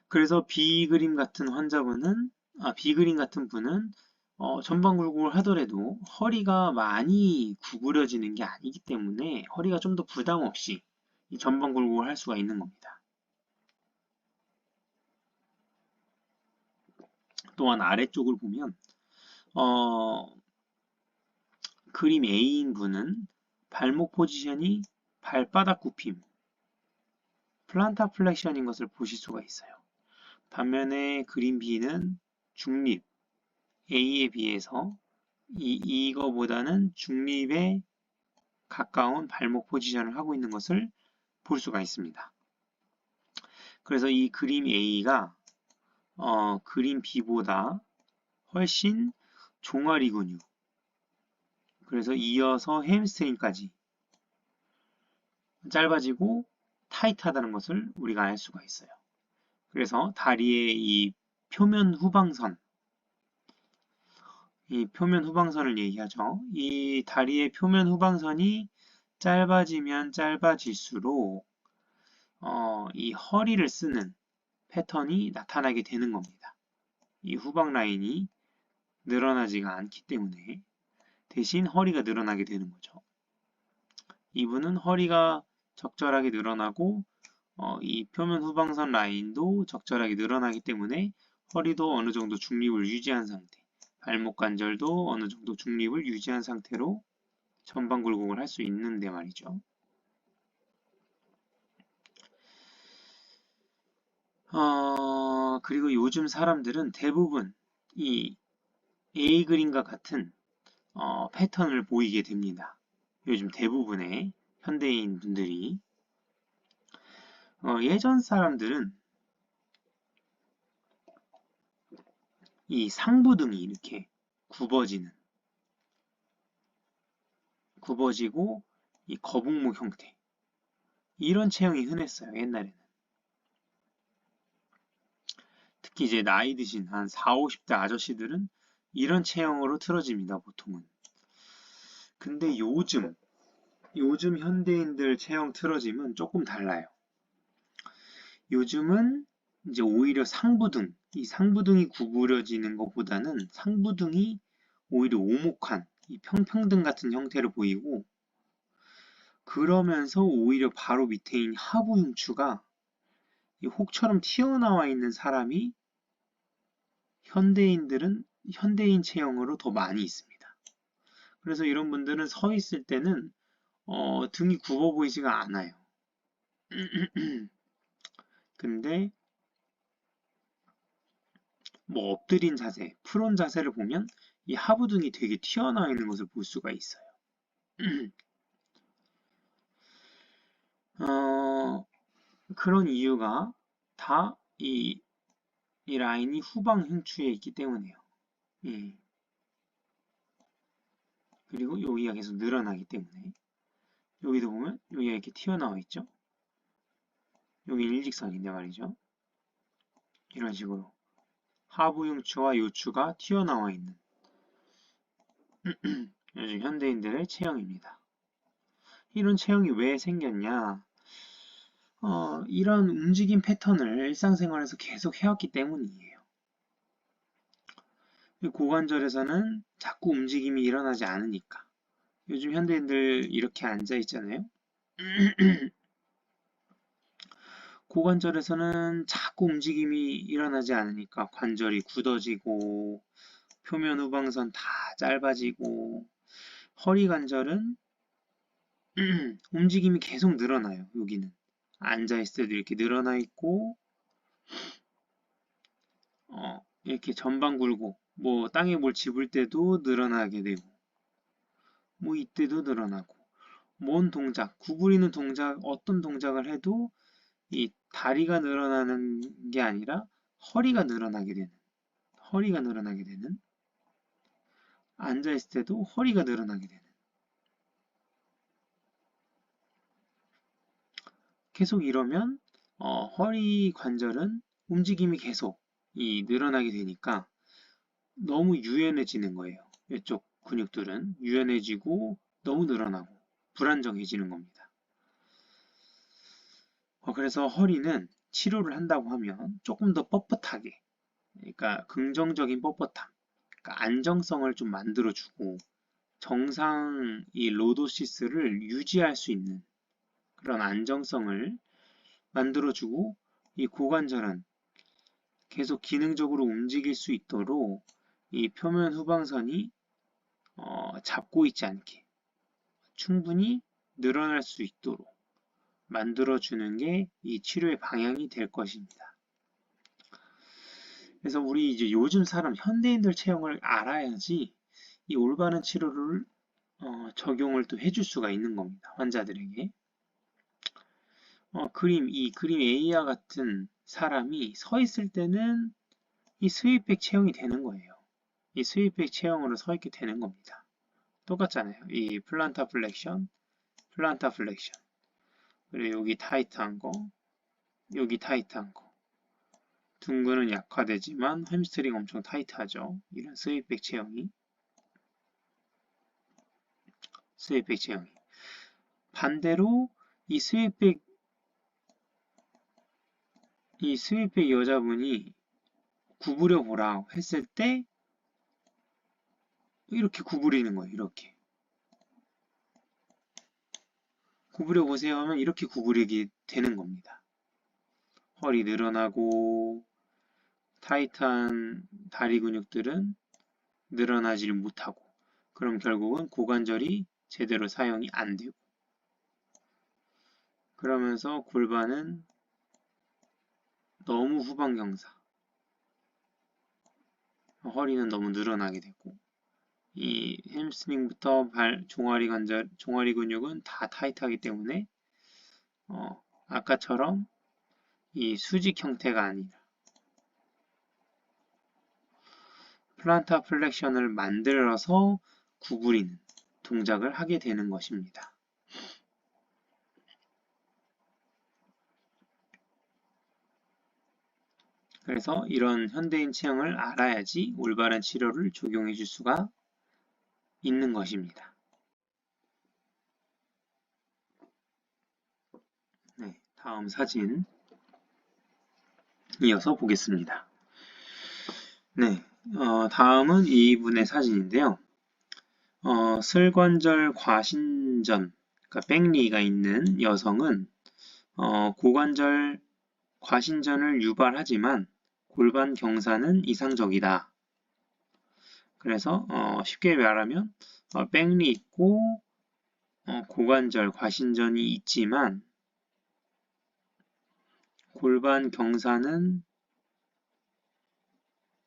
그래서 B 그림 같은 분은 전방굴곡을 하더라도 허리가 많이 구부려지는 게 아니기 때문에 허리가 좀 더 부담 없이 이 전방굴곡을 할 수가 있는 겁니다. 또한 아래쪽을 보면 그림 A인 분은 발목 포지션이 발바닥 굽힘, 플란타 플렉션인 것을 보실 수가 있어요. 반면에 그림 B는 중립, A에 비해서 이거보다는 중립에 가까운 발목 포지션을 하고 있는 것을 볼 수가 있습니다. 그래서 이 그림 A가 그림 B보다 훨씬 종아리 근육, 그래서 이어서 햄스트링까지 짧아지고 타이트하다는 것을 우리가 알 수가 있어요. 그래서 다리의 이 표면 후방선, 이 표면 후방선을 얘기하죠. 이 다리의 표면 후방선이 짧아지면 짧아질수록 이 허리를 쓰는 패턴이 나타나게 되는 겁니다. 이 후방 라인이 늘어나지가 않기 때문에 대신 허리가 늘어나게 되는 거죠. 이분은 허리가 적절하게 늘어나고 이 표면 후방선 라인도 적절하게 늘어나기 때문에 허리도 어느 정도 중립을 유지한 상태, 발목 관절도 어느 정도 중립을 유지한 상태로 전방 굴곡을 할 수 있는데 말이죠. 그리고 요즘 사람들은 대부분 이 A 그림과 같은 패턴을 보이게 됩니다. 요즘 대부분의 현대인 분들이 예전 사람들은 이 상부등이 이렇게 굽어지고 이 거북목 형태 이런 체형이 흔했어요. 옛날에는. 특히 이제 나이 드신 한 4, 50대 아저씨들은 이런 체형으로 틀어집니다. 보통은. 근데 요즘 현대인들 체형 틀어짐은 조금 달라요. 요즘은 이제 오히려 상부등, 이 상부등이 구부려지는 것보다는 상부등이 오히려 오목한 이 평평등 같은 형태를 보이고, 그러면서 오히려 바로 밑에인 하부 흉추가 이 혹처럼 튀어나와 있는 사람이 현대인 체형으로 더 많이 있습니다. 그래서 이런 분들은 서 있을 때는 등이 굽어 보이지가 않아요. 근데 뭐 엎드린 자세, 프론 자세를 보면 이 하부등이 되게 튀어나와 있는 것을 볼 수가 있어요. 그런 이유가 다 이 라인이 후방 흉추에 있기 때문이에요. 예. 그리고 여기가 계속 늘어나기 때문에 여기도 보면 여기가 이렇게 튀어나와 있죠. 여기 일직선인데 말이죠. 이런 식으로 하부 흉추와 요추가 튀어나와 있는 요즘 현대인들의 체형입니다. 이런 체형이 왜 생겼냐? 이런 움직임 패턴을 일상생활에서 계속 해왔기 때문이에요. 고관절에서는 자꾸 움직임이 일어나지 않으니까. 요즘 현대인들 이렇게 앉아 있잖아요. 고관절에서는 자꾸 움직임이 일어나지 않으니까 관절이 굳어지고 표면 후방선 다 짧아지고 허리 관절은 움직임이 계속 늘어나요. 여기는 앉아있을 때도 이렇게 늘어나 있고 이렇게 전방 굴곡 뭐 땅에 뭘 짚을 때도 늘어나게 되고 뭐 이때도 늘어나고 뭔 동작 구부리는 동작 어떤 동작을 해도 이 다리가 늘어나는 게 아니라 허리가 늘어나게 되는 앉아있을 때도 허리가 늘어나게 되는 계속 이러면 허리 관절은 움직임이 계속 늘어나게 되니까 너무 유연해지는 거예요. 이쪽 근육들은 유연해지고 너무 늘어나고 불안정해지는 겁니다. 그래서 허리는 치료를 한다고 하면 조금 더 뻣뻣하게, 그러니까 긍정적인 뻣뻣함, 그러니까 안정성을 좀 만들어주고 정상 이 로도시스를 유지할 수 있는 그런 안정성을 만들어주고 이 고관절은 계속 기능적으로 움직일 수 있도록 이 표면 후방선이 잡고 있지 않게 충분히 늘어날 수 있도록 만들어주는 게 이 치료의 방향이 될 것입니다. 그래서 우리 이제 요즘 사람 현대인들 체형을 알아야지 이 올바른 치료를 적용을 또 해줄 수가 있는 겁니다. 환자들에게. 이 그림 A와 같은 사람이 서 있을 때는 이 스웨이백 체형이 되는 거예요. 이 스웨이백 체형으로 서 있게 되는 겁니다. 똑같잖아요. 이 플란타 플렉션, 플란타 플렉션. 그리고 여기 타이트한 거, 여기 타이트한 거. 둥근은 약화되지만 햄스트링 엄청 타이트하죠. 이런 스웨이백 체형이. 스웨이백 체형이. 반대로 이 스웨이백 여자분이 구부려 보라 했을 때 이렇게 구부리는 거예요. 이렇게. 구부려 보세요 하면 이렇게 구부리게 되는 겁니다. 허리 늘어나고 타이트한 다리 근육들은 늘어나지를 못하고 그럼 결국은 고관절이 제대로 사용이 안 되고 그러면서 골반은 너무 후방 경사 허리는 너무 늘어나게 되고 이 햄스트링부터 종아리 관절, 종아리 근육은 다 타이트하기 때문에 아까처럼 이 수직 형태가 아니라 플란타 플렉션을 만들어서 구부리는 동작을 하게 되는 것입니다. 그래서 이런 현대인 체형을 알아야지 올바른 치료를 적용해 줄 수가 있는 것입니다. 네, 다음 사진 이어서 보겠습니다. 네, 다음은 이분의 사진인데요. 슬관절 과신전, 그러니까 백리가 있는 여성은 고관절 과신전을 유발하지만 골반 경사는 이상적이다. 그래서 쉽게 말하면 백리 있고 고관절 과신전이 있지만 골반 경사는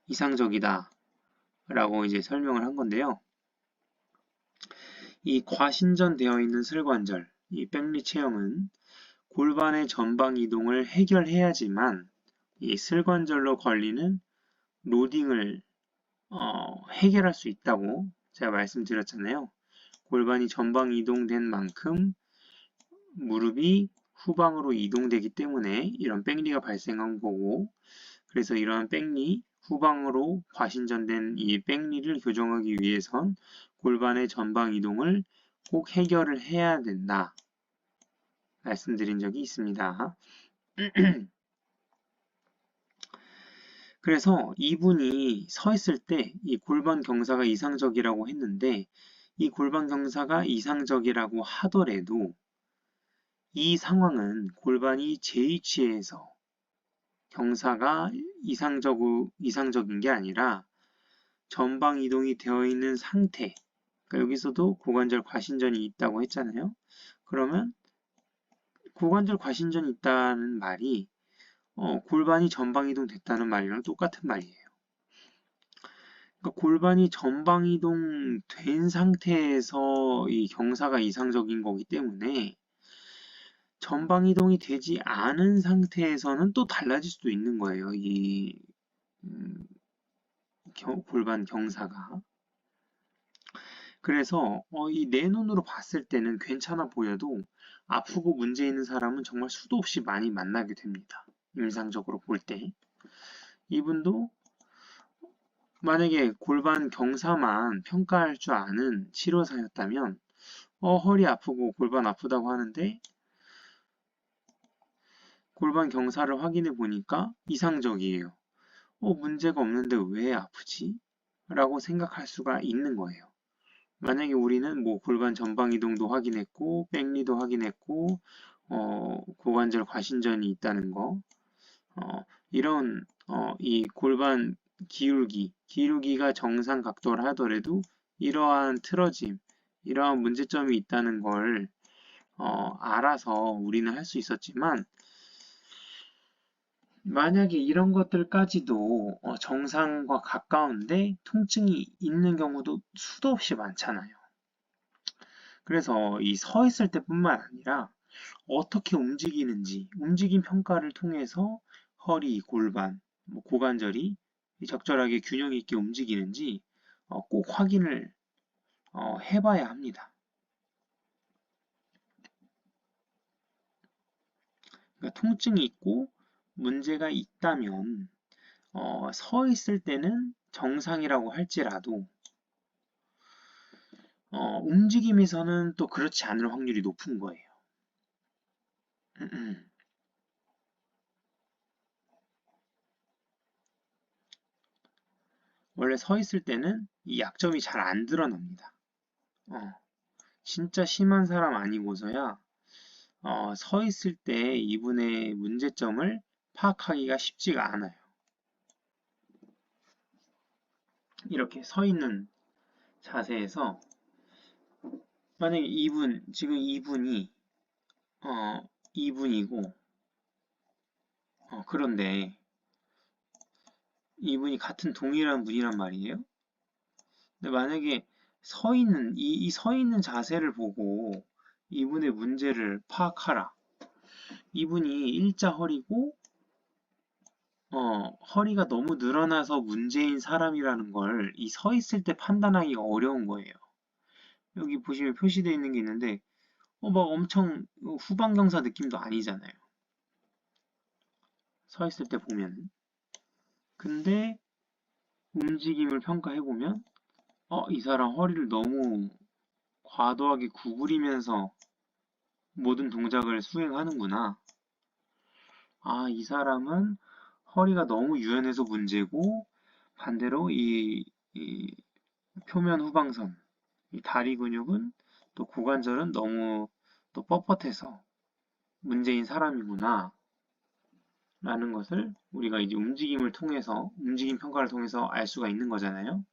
이상적이다 라고 이제 설명을 한 건데요. 이 과신전되어 있는 슬관절, 이 백리 체형은 골반의 전방 이동을 해결해야지만 이 슬관절로 걸리는 로딩을 해결할 수 있다고 제가 말씀드렸잖아요. 골반이 전방 이동된 만큼 무릎이 후방으로 이동되기 때문에 이런 백리가 발생한 거고 그래서 이러한 백리, 후방으로 과신전된 이 백리를 교정하기 위해선 골반의 전방 이동을 꼭 해결을 해야 된다. 말씀드린 적이 있습니다. 그래서 이분이 서 있을 때 이 골반 경사가 이상적이라고 했는데 이 골반 경사가 이상적이라고 하더라도 이 상황은 골반이 제 위치에서 경사가 이상적인 게 아니라 전방 이동이 되어 있는 상태 그러니까 여기서도 고관절 과신전이 있다고 했잖아요. 그러면 고관절 과신전이 있다는 말이 골반이 전방 이동됐다는 말이랑 똑같은 말이에요. 그러니까 골반이 전방 이동된 상태에서 이 경사가 이상적인 거기 때문에 전방 이동이 되지 않은 상태에서는 또 달라질 수도 있는 거예요. 이 골반 경사가. 그래서 이 내 눈으로 봤을 때는 괜찮아 보여도 아프고 문제 있는 사람은 정말 수도 없이 많이 만나게 됩니다. 임상적으로 볼 때. 이분도 만약에 골반 경사만 평가할 줄 아는 치료사였다면 허리 아프고 골반 아프다고 하는데 골반 경사를 확인해 보니까 이상적이에요. 문제가 없는데 왜 아프지? 라고 생각할 수가 있는 거예요. 만약에 우리는 뭐 골반 전방 이동도 확인했고, 백리도 확인했고, 고관절 과신전이 있다는 거, 이런, 이 골반 기울기가 정상 각도를 하더라도 이러한 틀어짐, 이러한 문제점이 있다는 걸, 알아서 우리는 할 수 있었지만, 만약에 이런 것들까지도 정상과 가까운데 통증이 있는 경우도 수도 없이 많잖아요. 그래서 이 서 있을 때뿐만 아니라 어떻게 움직이는지, 움직임 평가를 통해서 허리, 골반, 고관절이 적절하게 균형 있게 움직이는지 꼭 확인을 해봐야 합니다. 그러니까 통증이 있고 문제가 있다면 서 있을 때는 정상이라고 할지라도 움직임에서는 또 그렇지 않을 확률이 높은 거예요. 원래 서 있을 때는 이 약점이 잘 안 드러납니다. 진짜 심한 사람 아니고서야 서 있을 때 이분의 문제점을 파악하기가 쉽지가 않아요. 이렇게 서 있는 자세에서 만약에 지금 이분이고 그런데 이분이 같은 동일한 분이란 말이에요. 근데 만약에 이 서 있는 자세를 보고 이분의 문제를 파악하라. 이분이 일자 허리고 허리가 너무 늘어나서 문제인 사람이라는 걸 이 서 있을 때 판단하기가 어려운 거예요. 여기 보시면 표시되어 있는 게 있는데 막 엄청 후방경사 느낌도 아니잖아요. 서 있을 때 보면. 근데 움직임을 평가해보면 이 사람 허리를 너무 과도하게 구부리면서 모든 동작을 수행하는구나. 이 사람은 허리가 너무 유연해서 문제고 반대로 이 표면 후방선, 이 다리 근육은 또 고관절은 너무 또 뻣뻣해서 문제인 사람이구나 라는 것을 우리가 이제 움직임 평가를 통해서 알 수가 있는 거잖아요.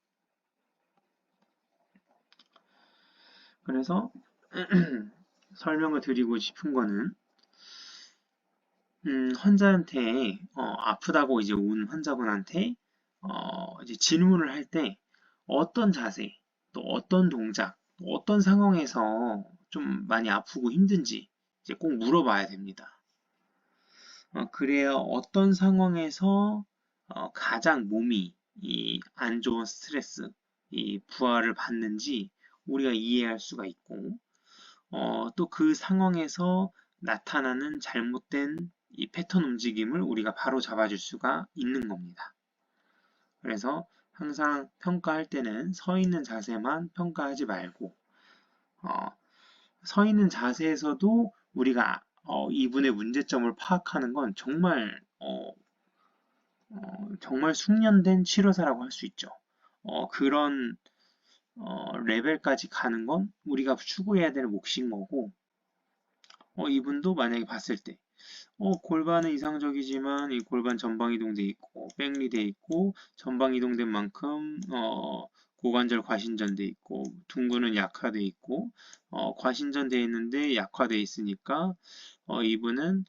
그래서 설명을 드리고 싶은 거는 환자한테 아프다고 이제 온 환자분한테 이제 질문을 할 때 어떤 자세, 또 어떤 동작, 또 어떤 상황에서 좀 많이 아프고 힘든지 이제 꼭 물어봐야 됩니다. 그래야 어떤 상황에서 가장 몸이 이 안 좋은 스트레스, 이 부하를 받는지 우리가 이해할 수가 있고 또 그 상황에서 나타나는 잘못된 이 패턴 움직임을 우리가 바로 잡아줄 수가 있는 겁니다. 그래서 항상 평가할 때는 서 있는 자세만 평가하지 말고 서 있는 자세에서도 우리가 이분의 문제점을 파악하는 건 정말 숙련된 치료사라고 할 수 있죠. 그런 레벨까지 가는 건 우리가 추구해야 될 몫인 거고 이분도 만약에 봤을 때 골반은 이상적이지만 이 골반 전방 이동돼 있고 백리돼 있고 전방 이동된 만큼 고관절 과신전돼 있고 둥근은 약화돼 있고 과신전돼 있는데 약화돼 있으니까 이분은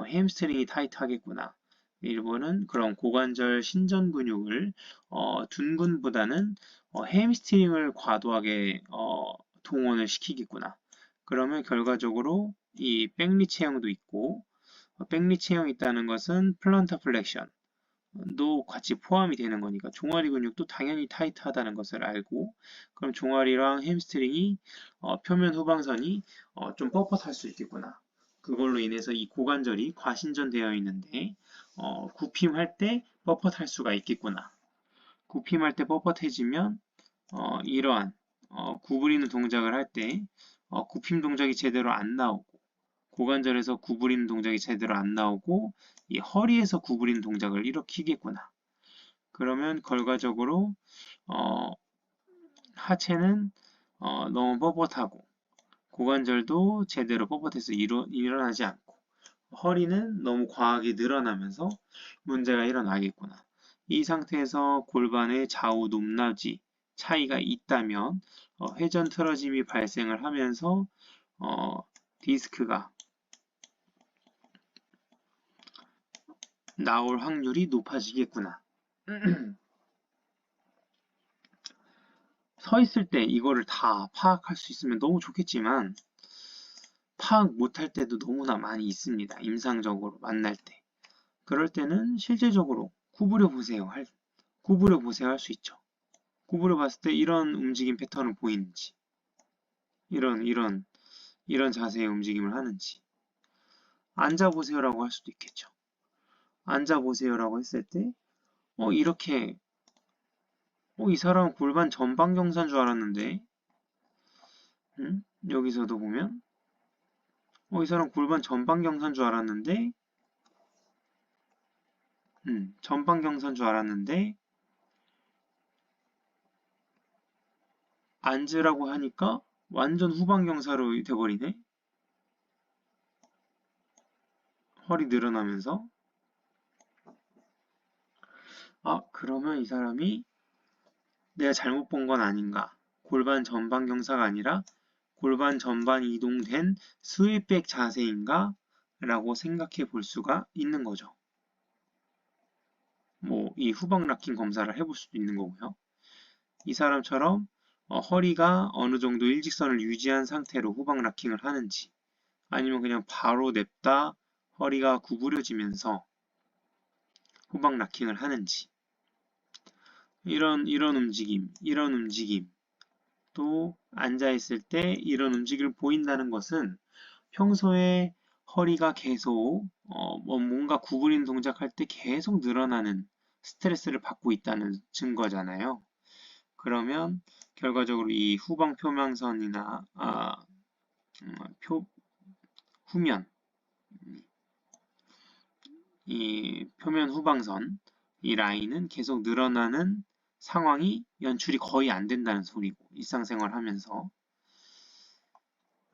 햄스트링이 타이트하겠구나. 이분은 그런 고관절 신전 근육을 둔근보다는 햄스트링을 과도하게 동원을 시키겠구나. 그러면 결과적으로 이 백리 체형도 있고 백리 체형이 있다는 것은 플란터 플렉션도 같이 포함이 되는 거니까 종아리 근육도 당연히 타이트하다는 것을 알고 그럼 종아리랑 햄스트링이 표면 후방선이 좀 뻣뻣할 수 있겠구나. 그걸로 인해서 이 고관절이 과신전되어 있는데 굽힘할 때 뻣뻣할 수가 있겠구나. 굽힘할 때 뻣뻣해지면 이러한 구부리는 동작을 할 때 굽힘 동작이 제대로 안 나오고 고관절에서 구부리는 동작이 제대로 안 나오고 이 허리에서 구부리는 동작을 일으키겠구나. 그러면 결과적으로 하체는 너무 뻣뻣하고 고관절도 제대로 뻣뻣해서 일어나지 않고 허리는 너무 과하게 늘어나면서 문제가 일어나겠구나. 이 상태에서 골반의 좌우 높낮이 차이가 있다면 회전 틀어짐이 발생을 하면서 디스크가 나올 확률이 높아지겠구나. 서 있을 때 이거를 다 파악할 수 있으면 너무 좋겠지만 파악 못할 때도 너무나 많이 있습니다. 임상적으로 만날 때. 그럴 때는 실제적으로 구부려 보세요 할 수 있죠. 구부려 봤을 때 이런 움직임 패턴을 보이는지, 이런 자세의 움직임을 하는지. 앉아보세요라고 할 수도 있겠죠. 앉아보세요라고 했을 때, 이렇게, 이 사람은 골반 전방 경사인 줄 알았는데, 여기서도 보면, 이 사람 골반 전방 경사인 줄 알았는데, 전방 경사인 줄 알았는데, 앉으라고 하니까 완전 후방 경사로 돼버리네? 허리 늘어나면서. 그러면 이 사람이 내가 잘못 본 건 아닌가? 골반 전방 경사가 아니라 골반 전반 이동된 스윕백 자세인가? 라고 생각해 볼 수가 있는 거죠. 이 후방 락킹 검사를 해볼 수도 있는 거고요. 이 사람처럼 허리가 어느 정도 일직선을 유지한 상태로 후방 락킹을 하는지, 아니면 그냥 바로 냅다 허리가 구부려지면서 후방 락킹을 하는지, 이런 움직임, 또 앉아있을 때 이런 움직임을 보인다는 것은 평소에 허리가 계속 뭔가 구부린 동작할 때 계속 늘어나는 스트레스를 받고 있다는 증거잖아요. 그러면 결과적으로 이 후방 표면선이나 후면, 이 표면 후방선, 이 라인은 계속 늘어나는 상황이 연출이 거의 안 된다는 소리고, 일상생활 하면서.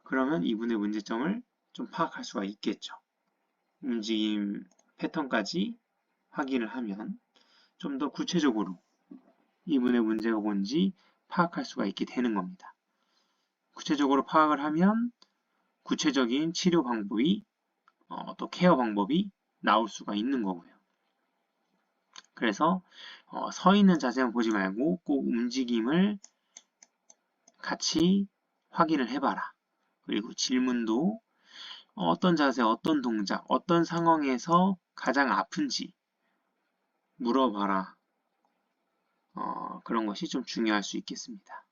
그러면 이분의 문제점을 좀 파악할 수가 있겠죠. 움직임 패턴까지 확인을 하면 좀 더 구체적으로 이분의 문제가 뭔지 파악할 수가 있게 되는 겁니다. 구체적으로 파악을 하면 구체적인 치료 방법이 또 케어 방법이 나올 수가 있는 거고요. 그래서 서 있는 자세만 보지 말고 꼭 움직임을 같이 확인을 해봐라. 그리고 질문도 어떤 자세, 어떤 동작, 어떤 상황에서 가장 아픈지 물어봐라. 그런 것이 좀 중요할 수 있겠습니다.